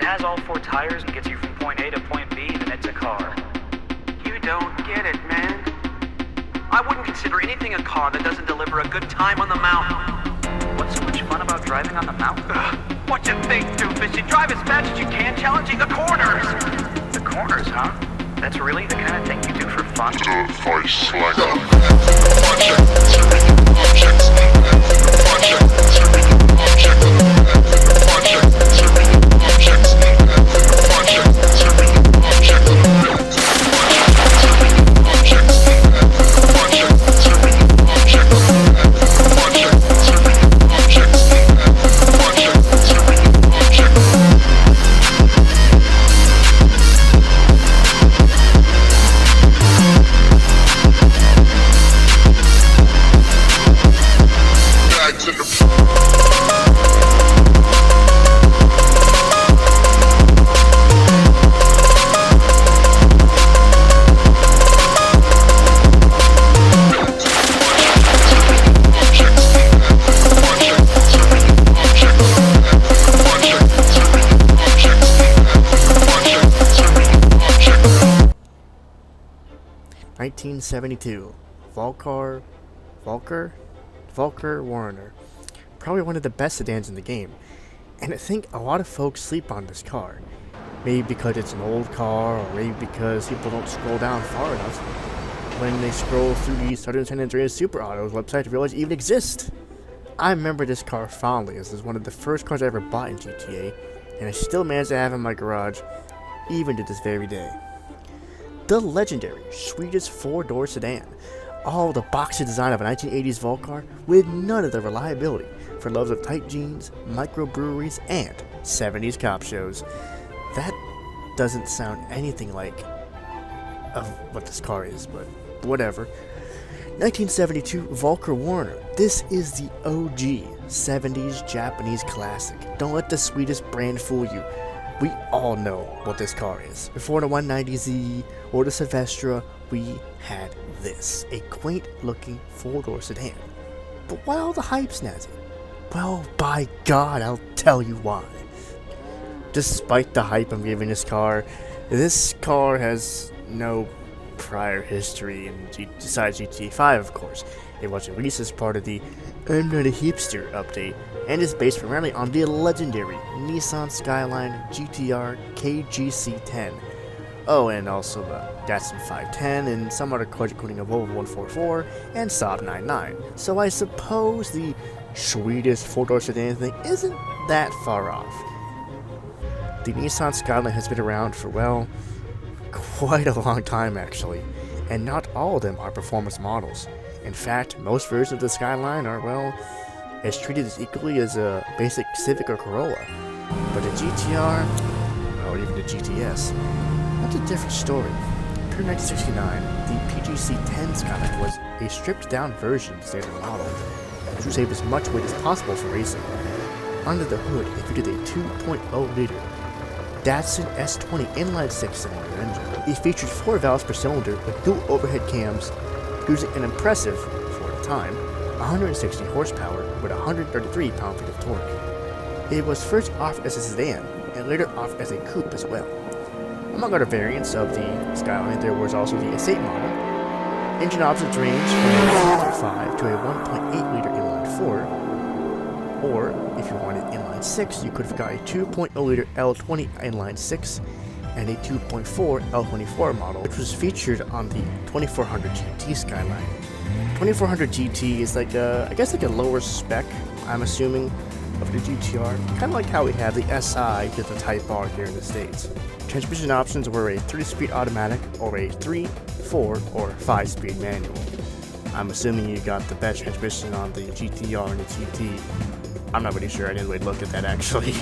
has all 4 tires and gets you from point A to point B, then it's a car. You don't get it, man. I wouldn't consider anything a car that doesn't deliver a good time on the mountain. What's so much fun about driving on the mountain? What you think, doofus? You drive as fast as you can, challenging the corners. The corners, huh? That's really the kind of thing you do for fun? (1972) Vulcar Warner. Probably one of the best sedans in the game, and I think a lot of folks sleep on this car. Maybe because it's an old car, or maybe because people don't scroll down far enough when they scroll through the Southern San Andreas Super Autos website to realize it even exists. I remember this car fondly, as it was one of the first cars I ever bought in GTA, and I still managed to have it in my garage, even to this very day. The legendary Swedish 4-door sedan. All the boxy design of a 1980s Vulcar with none of the reliability for lovers of tight jeans, microbreweries, and 70s cop shows. That doesn't sound anything like of what this car is, but whatever. 1972 Vulcar Warner. This is the OG 70s Japanese classic. Don't let the Swedish brand fool you. We all know what this car is. Before the 190Z or the Silvestra, we had this. A quaint-looking 4-door sedan. But why all the hype, Snazzy? Well, by God, I'll tell you why. Despite the hype I'm giving this car has no prior history besides GTA 5, of course. It was released as part of the I'm Not a Hipster update, and is based primarily on the legendary Nissan Skyline GTR KGC10. Oh, and also the Datsun 510 and some other cars including a Volvo 144 and Saab 99. So I suppose the Swedish 4-door sedan thing isn't that far off. The Nissan Skyline has been around for, well, quite a long time actually, and not all of them are performance models. In fact, most versions of the Skyline are, well, as treated as equally as a basic Civic or Corolla. But the GTR, or even the GTS, that's a different story. Per 1969, the PGC-10 Skyline was a stripped-down version of the standard model, which would save as much weight as possible for racing. Under the hood, it featured a 2.0-liter Datsun S20 inline-6 cylinder engine. It featured 4 valves per cylinder with dual overhead cams, producing an impressive, for the time, 160 horsepower with 133 pound-feet of torque. It was first offered as a sedan, and later offered as a coupe as well. Among other variants of the Skyline, there was also the Estate model. Engine options range from a 1.5 to a 1.8-liter inline-4, or if you wanted inline-6, you could have got a 2.0-liter L20 inline-6 and a 2.4 L24 model, which was featured on the 2400 GT Skyline. 2400 GT is like a, I guess like a lower spec, I'm assuming, of the GTR, kind of like how we have the SI to the Type R here in the States. Transmission options were a 3-speed automatic or a 3, 4, or 5-speed manual. I'm assuming you got the best transmission on the GTR and the GT. I'm not really sure, I didn't really look at that actually.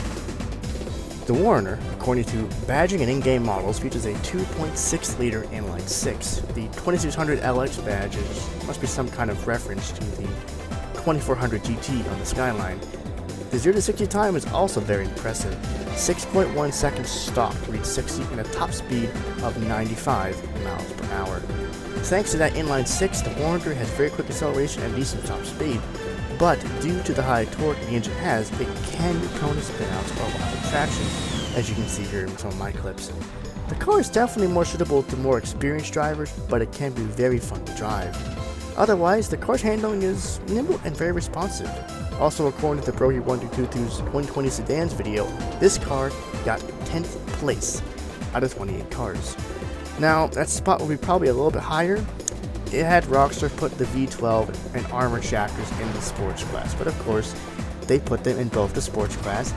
The Warner, according to badging and in-game models, features a 2.6-liter inline-6. The 2600 LX badge must be some kind of reference to the 2400 GT on the Skyline. The 0 to 60 time is also very impressive. 6.1 seconds stock to reach 60 and a top speed of 95 miles per hour. Thanks to that inline-6, the Warner has very quick acceleration and decent top speed, but due to the high torque the engine has, it can be prone to spinouts or lack of traction. as you can see here in some of my clips. The car is definitely more suitable to more experienced drivers, but it can be very fun to drive. Otherwise, the car's handling is nimble and very responsive. Also, according to the Brogy1222's 120 Sedans video, this car got 10th place out of 28 cars. Now, that spot will be probably a little bit higher. It had Rockstar put the V12 and armored chapters in the sports class, but of course, they put them in both the sports class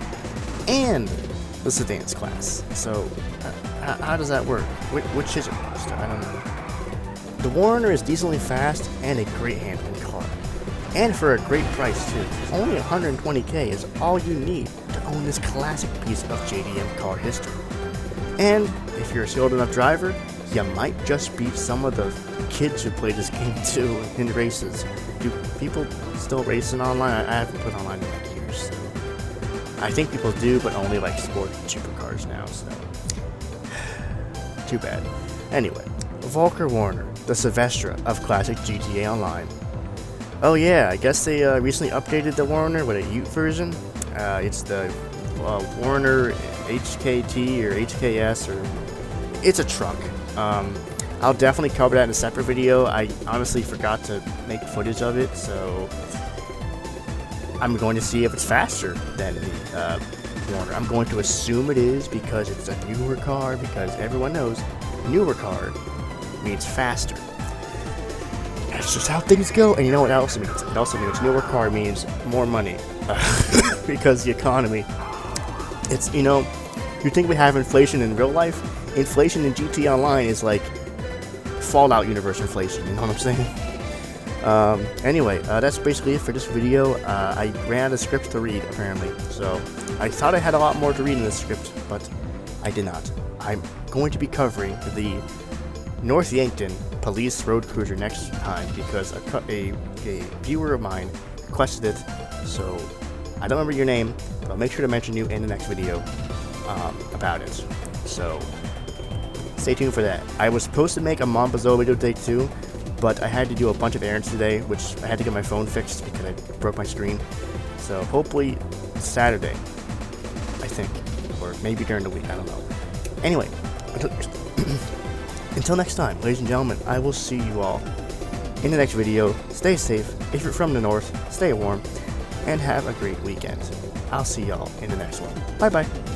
and the sedans class. So, how does that work? Which is it? I don't know. The Warner is decently fast and a great handling car. And for a great price too. Only $120K is all you need to own this classic piece of JDM car history. And if you're a skilled enough driver, you might just beat some of the kids who play this game too in races. Do people still racing online? I haven't put online in like years, so I think people do, but only like sport cheaper cars now, so too bad. Anyway, Vulcar Warner, the Sylvestra of classic GTA Online. Oh yeah, I guess they recently updated the Warner with a Ute version. It's the Warner HKT or HKS, or it's a truck. I'll definitely cover that in a separate video. I honestly forgot to make footage of it, so I'm going to see if it's faster than the Warner. I'm going to assume it is because it's a newer car, because everyone knows newer car means faster. That's just how things go. And you know what else it means? It also means newer car means more money. Because the economy. It's, you know, you think we have inflation in real life? Inflation in GT Online is like Fallout universe inflation, you know what I'm saying? Anyway, that's basically it for this video. I ran out of script to read, apparently. So, I thought I had a lot more to read in this script, but I did not. I'm going to be covering the North Yankton Police Road Cruiser next time because a viewer of mine requested it. So, I don't remember your name, but I'll make sure to mention you in the next video about it. So, stay tuned for that. I was supposed to make a Mombazo video today too, but I had to do a bunch of errands today, which I had to get my phone fixed because I broke my screen. So hopefully Saturday, I think, or maybe during the week, I don't know. Anyway, until next time, ladies and gentlemen, I will see you all in the next video. Stay safe. If you're from the north, stay warm, and have a great weekend. I'll see y'all in the next one. Bye bye.